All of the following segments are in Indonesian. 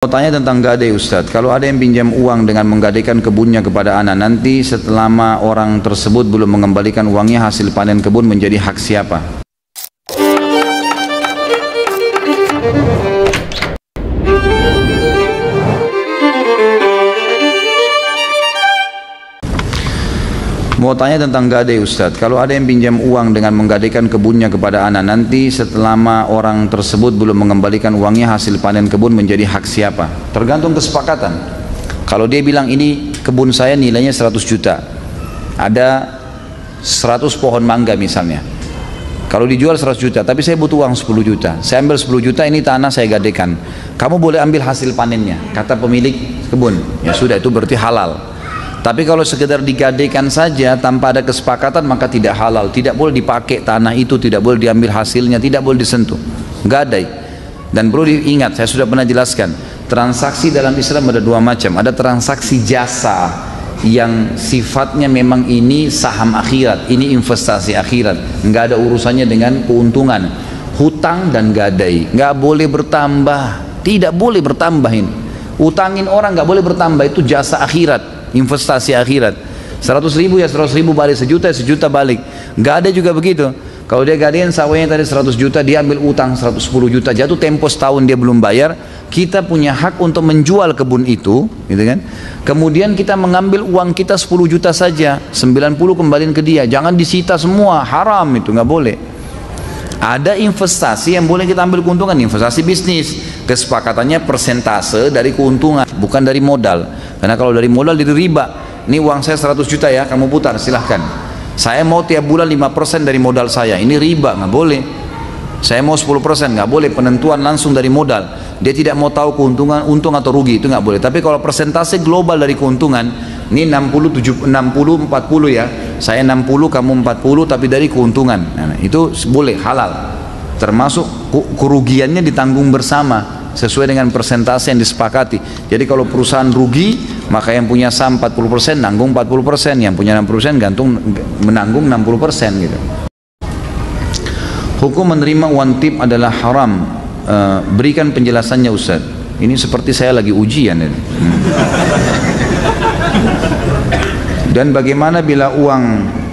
Mau tanya tentang gadai Ustadz, kalau ada yang pinjam uang dengan menggadaikan kebunnya kepada anak, nanti selama orang tersebut belum mengembalikan uangnya, hasil panen kebun menjadi hak siapa? Mau tanya tentang gadai Ustadz, kalau ada yang pinjam uang dengan menggadaikan kebunnya kepada anak, nanti selama orang tersebut belum mengembalikan uangnya, hasil panen kebun menjadi hak siapa? Tergantung kesepakatan. Kalau dia bilang ini kebun saya nilainya 100 juta, ada 100 pohon mangga misalnya, kalau dijual 100 juta, tapi saya butuh uang 10 juta, saya ambil 10 juta, ini tanah saya gadaikan, kamu boleh ambil hasil panennya, kata pemilik kebun. Ya sudah, itu berarti halal. Tapi kalau sekedar digadaikan saja tanpa ada kesepakatan, maka tidak halal. Tidak boleh dipakai tanah itu, tidak boleh diambil hasilnya, tidak boleh disentuh. Gadai. Dan perlu diingat, saya sudah pernah jelaskan, transaksi dalam Islam ada dua macam. Ada transaksi jasa yang sifatnya memang ini saham akhirat, ini investasi akhirat, nggak ada urusannya dengan keuntungan. Hutang dan gadai nggak boleh bertambah, tidak boleh bertambah ini. Utangin orang nggak boleh bertambah, itu jasa akhirat, investasi akhirat. 100 ribu ya 100 ribu balik, sejuta ya sejuta balik. Nggak ada juga begitu. Kalau dia gadein sawahnya tadi 100 juta, dia ambil utang 110 juta, jatuh tempo setahun dia belum bayar, kita punya hak untuk menjual kebun itu, gitu kan? Kemudian kita mengambil uang kita 10 juta saja, 90 kembaliin ke dia, jangan disita semua, haram itu, nggak boleh. Ada investasi yang boleh kita ambil keuntungan, investasi bisnis, kesepakatannya persentase dari keuntungan, bukan dari modal. Karena kalau dari modal jadi riba. Ini uang saya 100 juta ya, kamu putar silahkan. Saya mau tiap bulan 5% dari modal saya, ini riba, nggak boleh. Saya mau 10%, nggak boleh, penentuan langsung dari modal. Dia tidak mau tahu keuntungan, untung atau rugi, itu nggak boleh. Tapi kalau persentase global dari keuntungan, ini 60, 40 ya, saya 60, kamu 40, tapi dari keuntungan, nah, itu boleh, halal. Termasuk kerugiannya ditanggung bersama, sesuai dengan persentase yang disepakati. Jadi kalau perusahaan rugi, maka yang punya saham 40% nanggung 40%, yang punya 60% menanggung 60% gitu. Hukum menerima uang tip adalah haram. Berikan penjelasannya Ustaz. Ini seperti saya lagi ujian ini. Dan bagaimana bila uang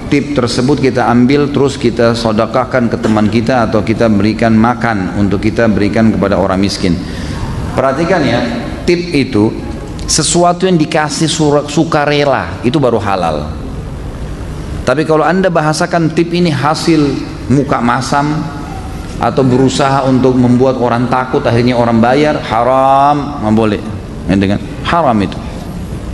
tip tersebut kita ambil terus kita sedekahkan ke teman kita atau kita berikan makan untuk kita berikan kepada orang miskin? Perhatikan ya, tip itu sesuatu yang dikasih sukarela, itu baru halal. Tapi kalau anda bahasakan tip ini hasil muka masam atau berusaha untuk membuat orang takut akhirnya orang bayar, haram, nggak boleh. Dengan haram itu.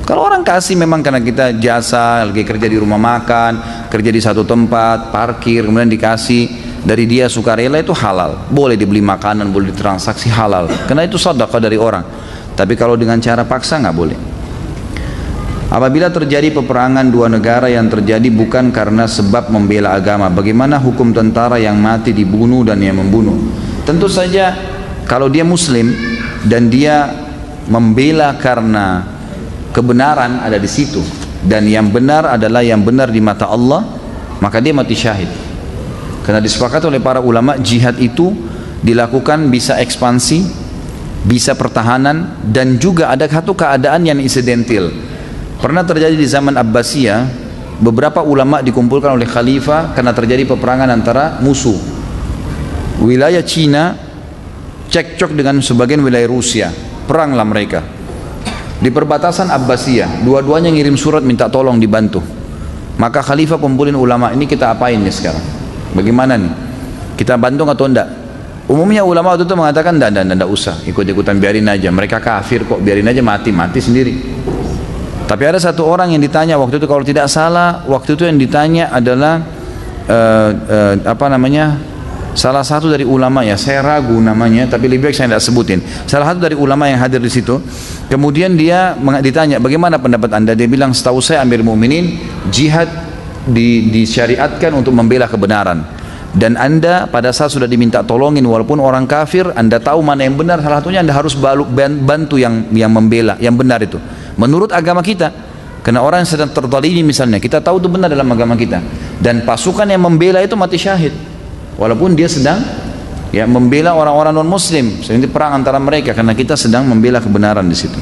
Kalau orang kasih memang karena kita jasa, lagi kerja di rumah makan, kerja di satu tempat, parkir, kemudian dikasih dari dia sukarela, itu halal. Boleh dibeli makanan, boleh ditransaksi, halal. Karena itu sedekah dari orang. Tapi kalau dengan cara paksa nggak boleh. Apabila terjadi peperangan dua negara yang terjadi bukan karena sebab membela agama, bagaimana hukum tentara yang mati dibunuh dan yang membunuh? Tentu saja kalau dia muslim dan dia membela karena kebenaran ada di situ, dan yang benar adalah yang benar di mata Allah, maka dia mati syahid. Karena disepakati oleh para ulama, jihad itu dilakukan bisa ekspansi, bisa pertahanan, dan juga ada satu keadaan yang insidental. Pernah terjadi di zaman Abbasiyah, beberapa ulama dikumpulkan oleh khalifah karena terjadi peperangan antara musuh. Wilayah Cina cekcok dengan sebagian wilayah Rusia, peranglah mereka. Di perbatasan Abbasiyah, dua-duanya ngirim surat minta tolong dibantu. Maka khalifah kumpulin ulama, ini kita apain nih sekarang? Bagaimana nih? Kita bantu atau enggak? Umumnya ulama waktu itu mengatakan enggak usah, ikut-ikutan, biarin aja. Mereka kafir kok, biarin aja mati sendiri. Tapi ada satu orang yang ditanya waktu itu, kalau tidak salah, waktu itu yang ditanya adalah salah satu dari ulama ya, saya ragu namanya, tapi lebih baik saya tidak sebutin. Salah satu dari ulama yang hadir di situ. Kemudian dia ditanya, bagaimana pendapat anda? Dia bilang, setahu saya Amirul Mukminin, jihad disyariatkan untuk membela kebenaran. Dan anda pada saat sudah diminta tolongin walaupun orang kafir, anda tahu mana yang benar, salah satunya anda harus bantu yang membela, yang benar itu. Menurut agama kita. Karena orang yang sedang terzalimi misalnya, kita tahu itu benar dalam agama kita. Dan pasukan yang membela itu mati syahid. Walaupun dia sedang ya membela orang-orang non muslim, seperti perang antara mereka karena kita sedang membela kebenaran di situ.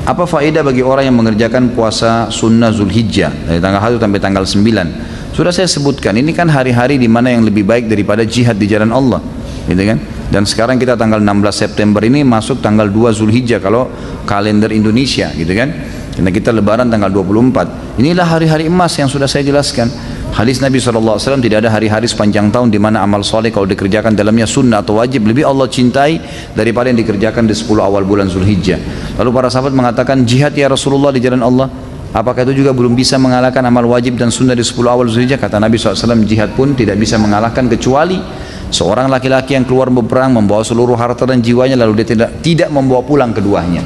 Apa faedah bagi orang yang mengerjakan puasa sunnah Zulhijjah dari tanggal 1 sampai tanggal 9? Sudah saya sebutkan, ini kan hari-hari di mana yang lebih baik daripada jihad di jalan Allah, gitu kan? Dan sekarang kita tanggal 16 September ini masuk tanggal 2 Zulhijjah kalau kalender Indonesia, gitu kan? Karena kita lebaran tanggal 24. Inilah hari-hari emas yang sudah saya jelaskan. Hadis Nabi SAW, tidak ada hari-hari sepanjang tahun di mana amal soleh kalau dikerjakan dalamnya sunnah atau wajib lebih Allah cintai daripada yang dikerjakan di 10 awal bulan Zulhijjah. Lalu para sahabat mengatakan, jihad ya Rasulullah di jalan Allah, apakah itu juga belum bisa mengalahkan amal wajib dan sunnah di 10 awal Zulhijjah? Kata Nabi SAW, jihad pun tidak bisa mengalahkan kecuali seorang laki-laki yang keluar berperang membawa seluruh harta dan jiwanya lalu dia tidak membawa pulang keduanya.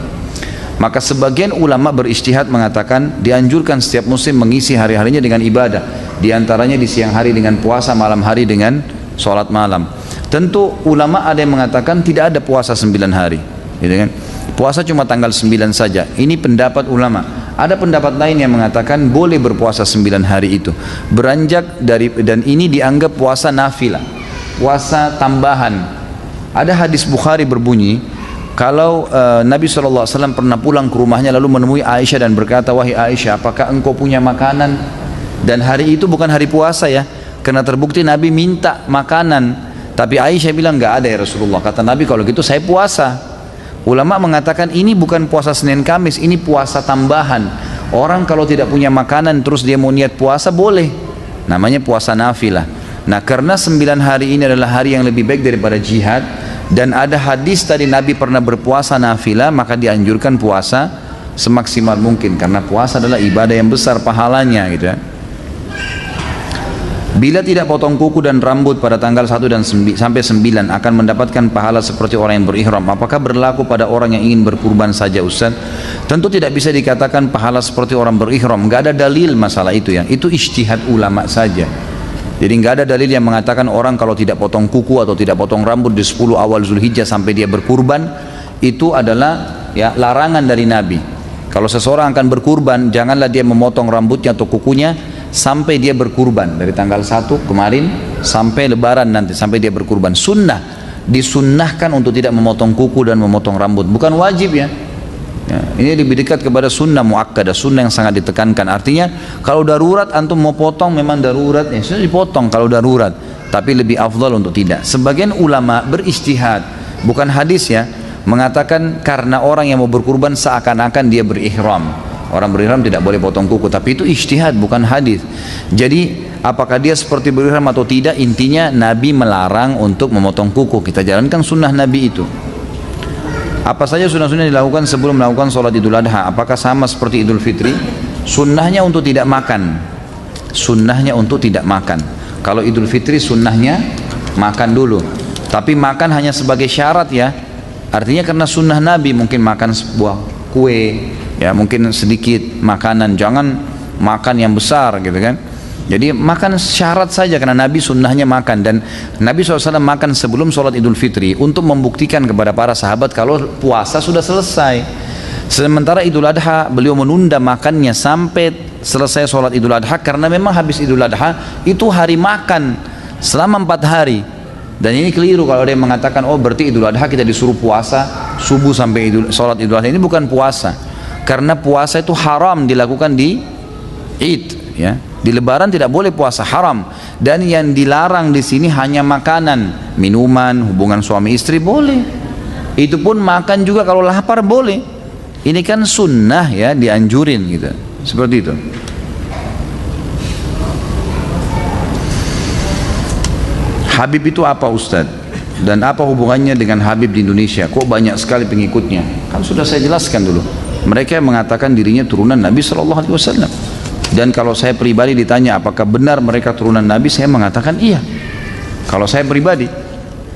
Maka sebagian ulama berijtihad mengatakan dianjurkan setiap muslim mengisi hari-harinya dengan ibadah, di antaranya di siang hari dengan puasa, malam hari dengan sholat malam. Tentu ulama ada yang mengatakan tidak ada puasa 9 hari, gitu kan? Puasa cuma tanggal 9 saja. Ini pendapat ulama. Ada pendapat lain yang mengatakan boleh berpuasa 9 hari itu. Beranjak dari, dan ini dianggap puasa nafilah, puasa tambahan. Ada hadis Bukhari berbunyi, kalau Nabi SAW pernah pulang ke rumahnya lalu menemui Aisyah dan berkata, wahai Aisyah, apakah engkau punya makanan? Dan hari itu bukan hari puasa ya, karena terbukti Nabi minta makanan. Tapi Aisyah bilang, enggak ada ya Rasulullah. Kata Nabi, kalau gitu saya puasa. Ulama mengatakan ini bukan puasa Senin Kamis, ini puasa tambahan. Orang kalau tidak punya makanan terus dia mau niat puasa boleh, namanya puasa nafilah. Nah karena 9 hari ini adalah hari yang lebih baik daripada jihad, dan ada hadis tadi Nabi pernah berpuasa nafilah, maka dianjurkan puasa semaksimal mungkin karena puasa adalah ibadah yang besar pahalanya, gitu ya. Bila tidak potong kuku dan rambut pada tanggal 1 dan sampai 9 akan mendapatkan pahala seperti orang yang berihram. Apakah berlaku pada orang yang ingin berkurban saja, Ustaz? Tentu tidak bisa dikatakan pahala seperti orang berihram. Enggak ada dalil masalah itu ya. Itu ijtihad ulama saja. Jadi enggak ada dalil yang mengatakan orang kalau tidak potong kuku atau tidak potong rambut di 10 awal Zulhijjah sampai dia berkurban itu adalah ya larangan dari Nabi. Kalau seseorang akan berkurban, janganlah dia memotong rambutnya atau kukunya sampai dia berkurban, dari tanggal 1 kemarin sampai lebaran nanti, sampai dia berkurban. Sunnah, disunnahkan untuk tidak memotong kuku dan memotong rambut, bukan wajib ya. Ini lebih dekat kepada sunnah muakkadah, sunnah yang sangat ditekankan. Artinya kalau darurat antum mau potong memang darurat, ya sudah dipotong kalau darurat, tapi lebih afdal untuk tidak. Sebagian ulama berijtihad, bukan hadis ya, mengatakan karena orang yang mau berkurban seakan-akan dia berihram. Orang berihram tidak boleh potong kuku, tapi itu ijtihad bukan hadis. Jadi apakah dia seperti berihram atau tidak, intinya Nabi melarang untuk memotong kuku. Kita jalankan sunnah Nabi itu. Apa saja sunnah-sunnah dilakukan sebelum melakukan sholat Idul Adha? Apakah sama seperti Idul Fitri? Sunnahnya untuk tidak makan. Sunnahnya untuk tidak makan. Kalau Idul Fitri sunnahnya makan dulu, tapi makan hanya sebagai syarat ya. Artinya karena sunnah Nabi mungkin makan sebuah kue, ya mungkin sedikit makanan, jangan makan yang besar gitu kan. Jadi makan syarat saja karena Nabi sunnahnya makan, dan Nabi SAW makan sebelum sholat Idul Fitri untuk membuktikan kepada para sahabat kalau puasa sudah selesai. Sementara Idul Adha beliau menunda makannya sampai selesai sholat Idul Adha karena memang habis Idul Adha itu hari makan selama 4 hari. Dan ini keliru kalau ada yang mengatakan oh berarti Idul Adha kita disuruh puasa subuh sampai sholat Idul Adha. Ini bukan puasa, karena puasa itu haram dilakukan di Id ya. Di Lebaran tidak boleh puasa, haram. Dan yang dilarang di sini hanya makanan, minuman, hubungan suami istri boleh. Itu pun makan juga kalau lapar boleh. Ini kan sunnah ya, dianjurin gitu. Seperti itu. Habib itu apa Ustaz? Dan apa hubungannya dengan Habib di Indonesia? Kok banyak sekali pengikutnya? Kan sudah saya jelaskan dulu. Mereka yang mengatakan dirinya turunan Nabi SAW. Dan kalau saya pribadi ditanya apakah benar mereka turunan Nabi, saya mengatakan iya. Kalau saya pribadi,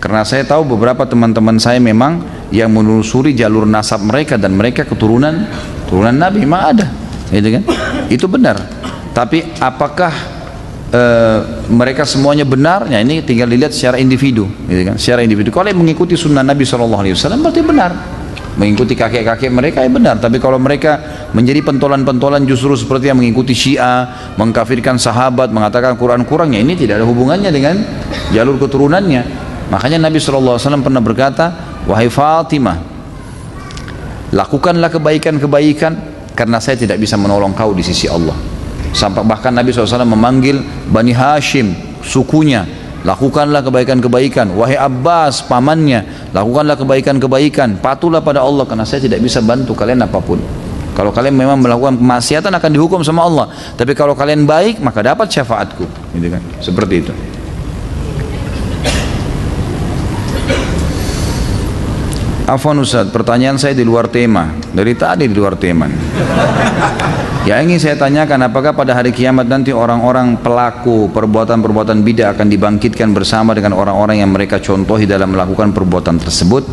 karena saya tahu beberapa teman-teman saya memang yang menelusuri jalur nasab mereka dan mereka keturunan Nabi memang ada, gitu kan? Itu benar. Tapi apakah mereka semuanya benar? Ya ini tinggal dilihat secara individu, gitu kan? Secara individu. Kalau yang mengikuti sunnah Nabi SAW berarti benar. mengikuti kakek-kakek mereka ya benar, tapi kalau mereka menjadi pentolan-pentolan justru seperti yang mengikuti Syiah, mengkafirkan sahabat, mengatakan Quran kurangnya, ini tidak ada hubungannya dengan jalur keturunannya. Makanya Nabi SAW pernah berkata, wahai Fatimah, lakukanlah kebaikan-kebaikan karena saya tidak bisa menolong kau di sisi Allah. Sampai bahkan Nabi SAW memanggil Bani Hashim, sukunya, lakukanlah kebaikan-kebaikan. Wahai Abbas, pamannya, lakukanlah kebaikan-kebaikan, patuhlah pada Allah karena saya tidak bisa bantu kalian apapun. Kalau kalian memang melakukan kemaksiatan akan dihukum sama Allah, tapi kalau kalian baik maka dapat syafaatku, gitu kan? Seperti itu. Afwan Ustaz, pertanyaan saya di luar tema. Dari tadi di luar tema. Ya, ingin saya tanyakan, apakah pada hari kiamat nanti orang-orang pelaku perbuatan-perbuatan bidah akan dibangkitkan bersama dengan orang-orang yang mereka contohi dalam melakukan perbuatan tersebut?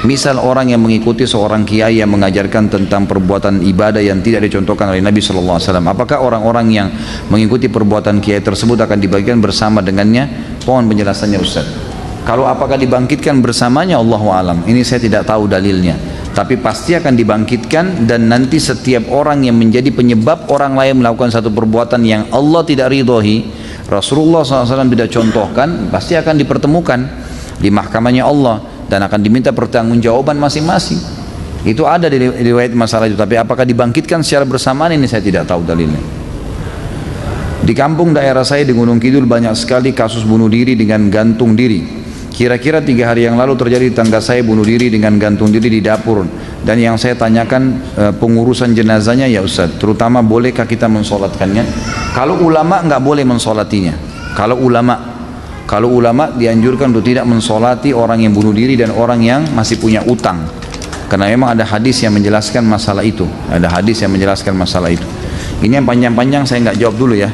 Misal orang yang mengikuti seorang kiai yang mengajarkan tentang perbuatan ibadah yang tidak dicontohkan oleh Nabi SAW. Apakah orang-orang yang mengikuti perbuatan kiai tersebut akan dibangkitkan bersama dengannya? Mohon penjelasannya Ustaz. Kalau apakah dibangkitkan bersamanya, Allahu alam. Ini saya tidak tahu dalilnya. Tapi pasti akan dibangkitkan, dan nanti setiap orang yang menjadi penyebab orang lain melakukan satu perbuatan yang Allah tidak ridhoi, Rasulullah SAW tidak contohkan, pasti akan dipertemukan di mahkamahnya Allah dan akan diminta pertanggungjawaban masing-masing. Itu ada di riwayat masalah itu. Tapi apakah dibangkitkan secara bersamaan, ini saya tidak tahu dalilnya. Di kampung daerah saya di Gunung Kidul banyak sekali kasus bunuh diri dengan gantung diri. Kira-kira 3 hari yang lalu terjadi di tangga saya bunuh diri dengan gantung diri di dapur. Dan yang saya tanyakan pengurusan jenazahnya ya Ustaz, terutama bolehkah kita mensolatkannya? Kalau ulama nggak boleh mensolatinya. Kalau ulama dianjurkan untuk tidak mensolati orang yang bunuh diri dan orang yang masih punya utang. Karena memang ada hadis yang menjelaskan masalah itu. Ada hadis yang menjelaskan masalah itu. Ini yang panjang-panjang saya nggak jawab dulu ya.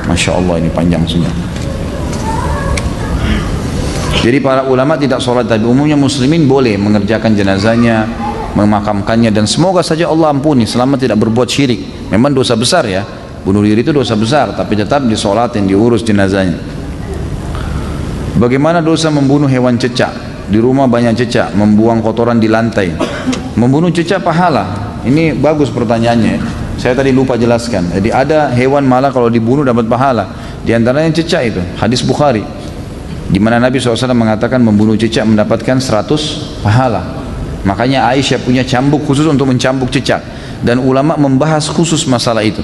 Masya Allah, ini panjang semua. Jadi para ulama tidak sholat, tapi umumnya muslimin boleh mengerjakan jenazahnya, memakamkannya, dan semoga saja Allah ampuni selama tidak berbuat syirik. Memang dosa besar ya, bunuh diri itu dosa besar, tapi tetap disolatin, diurus jenazahnya. Bagaimana dosa membunuh hewan cecak? Di rumah banyak cecak, membuang kotoran di lantai. Membunuh cecak pahala. Ini bagus pertanyaannya. Saya tadi lupa jelaskan. Jadi ada hewan malah kalau dibunuh dapat pahala. Di antaranya cecak itu, hadis Bukhari, di mana Nabi SAW mengatakan membunuh cecak mendapatkan 100 pahala. Makanya Aisyah punya cambuk khusus untuk mencambuk cecak, dan ulama membahas khusus masalah itu.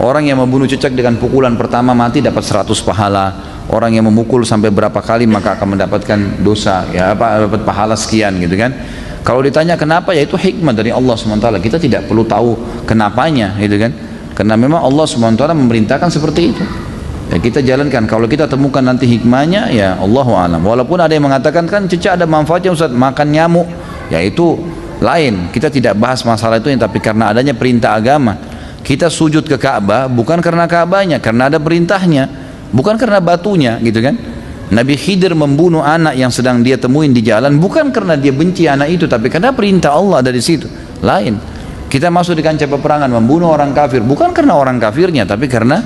Orang yang membunuh cecak dengan pukulan pertama mati dapat 100 pahala. Orang yang memukul sampai berapa kali maka akan mendapatkan dosa, ya apa, dapat pahala sekian, gitu kan. Kalau ditanya kenapa, ya itu hikmah dari Allah SWT. Kita tidak perlu tahu kenapanya, gitu kan. Karena memang Allah SWT memerintahkan seperti itu. Ya, kita jalankan. Kalau kita temukan nanti hikmahnya, ya Allahu a'lam. Walaupun ada yang mengatakan kan cecak ada manfaatnya Ustaz, makan nyamuk, ya itu lain. Kita tidak bahas masalah itu, tapi karena adanya perintah agama. Kita sujud ke Ka'bah bukan karena Ka'bahnya, karena ada perintahnya, bukan karena batunya, gitu kan. Nabi Khidir membunuh anak yang sedang dia temuin di jalan bukan karena dia benci anak itu, tapi karena perintah Allah dari situ. Lain. Kita masuk di kancah peperangan membunuh orang kafir bukan karena orang kafirnya, tapi karena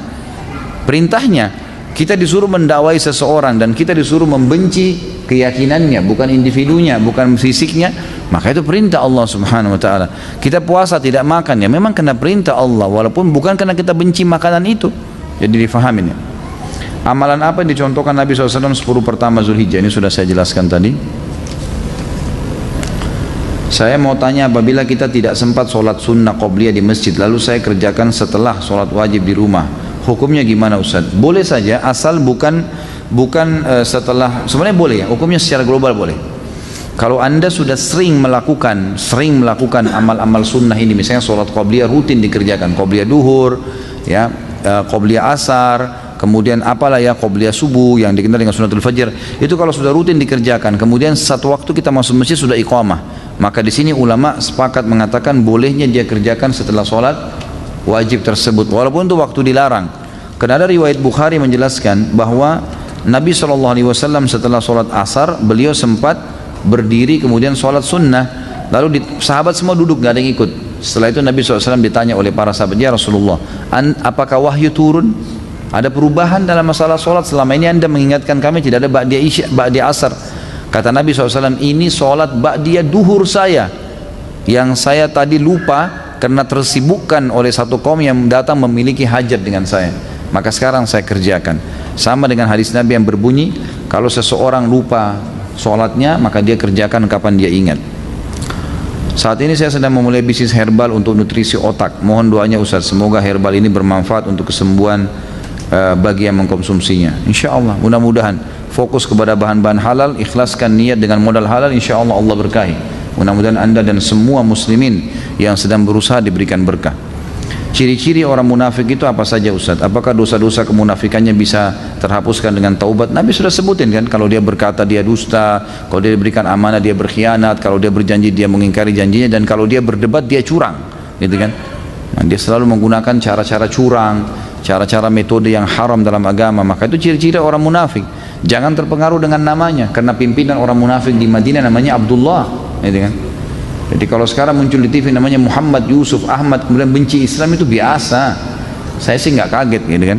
perintahnya. Kita disuruh mendakwai seseorang dan kita disuruh membenci keyakinannya, bukan individunya, bukan fisiknya, maka itu perintah Allah Subhanahu wa taala. Kita puasa tidak makan, ya memang kena perintah Allah, walaupun bukan karena kita benci makanan itu. Jadi difahamin ya. Amalan apa yang dicontohkan Nabi SAW 10 pertama Zulhijjah? Ini sudah saya jelaskan tadi. Saya mau tanya, apabila kita tidak sempat sholat sunnah qobliyah di masjid, lalu saya kerjakan setelah sholat wajib di rumah, hukumnya gimana Ustaz? Boleh saja, asal bukan setelah. Sebenarnya boleh ya, hukumnya secara global boleh. Kalau anda sudah sering melakukan amal-amal sunnah ini, misalnya sholat qobliyah rutin dikerjakan, qobliyah duhur, ya, qobliyah asar, kemudian apalah ya, qobliyah subuh yang dikenal dengan sunnatul fajr, itu kalau sudah rutin dikerjakan, kemudian satu waktu kita masuk masjid sudah iqamah, maka di sini ulama sepakat mengatakan bolehnya dia kerjakan setelah sholat wajib tersebut, walaupun itu waktu dilarang. Karena ada riwayat Bukhari menjelaskan bahwa Nabi SAW setelah sholat asar beliau sempat berdiri kemudian sholat sunnah, lalu sahabat semua duduk, gak ada yang ikut. Setelah itu Nabi SAW ditanya oleh para sahabat, ya Rasulullah, apakah wahyu turun? Ada perubahan dalam masalah sholat? Selama ini anda mengingatkan kami tidak ada ba'diyah isya, ba'diyah asar. Kata Nabi SAW, ini sholat ba'diyah duhur saya. yang saya tadi lupa karena tersibukkan oleh satu kaum yang datang memiliki hajat dengan saya, maka sekarang saya kerjakan. Sama dengan hadis Nabi yang berbunyi, kalau seseorang lupa sholatnya, maka dia kerjakan kapan dia ingat. Saat ini saya sedang memulai bisnis herbal untuk nutrisi otak. Mohon doanya Ustaz, semoga herbal ini bermanfaat untuk kesembuhan bagi yang mengkonsumsinya. Insya Allah, mudah-mudahan fokus kepada bahan-bahan halal, ikhlaskan niat dengan modal halal, insya Allah Allah berkahi. Mudah-mudahan anda dan semua muslimin yang sedang berusaha diberikan berkah. Ciri-ciri orang munafik itu apa saja Ustaz? Apakah dosa-dosa kemunafikannya bisa terhapuskan dengan taubat? Nabi sudah sebutin kan, kalau dia berkata dia dusta, kalau dia diberikan amanah dia berkhianat, kalau dia berjanji dia mengingkari janjinya, dan kalau dia berdebat dia curang, gitu kan? Nah, dia selalu menggunakan cara-cara curang, cara-cara metode yang haram dalam agama. Maka itu ciri-ciri orang munafik. Jangan terpengaruh dengan namanya, karena pimpinan orang munafik di Madinah namanya Abdullah, gitu kan? Jadi kalau sekarang muncul di TV namanya Muhammad, Yusuf, Ahmad, kemudian benci Islam, itu biasa. Saya sih nggak kaget, gitu kan?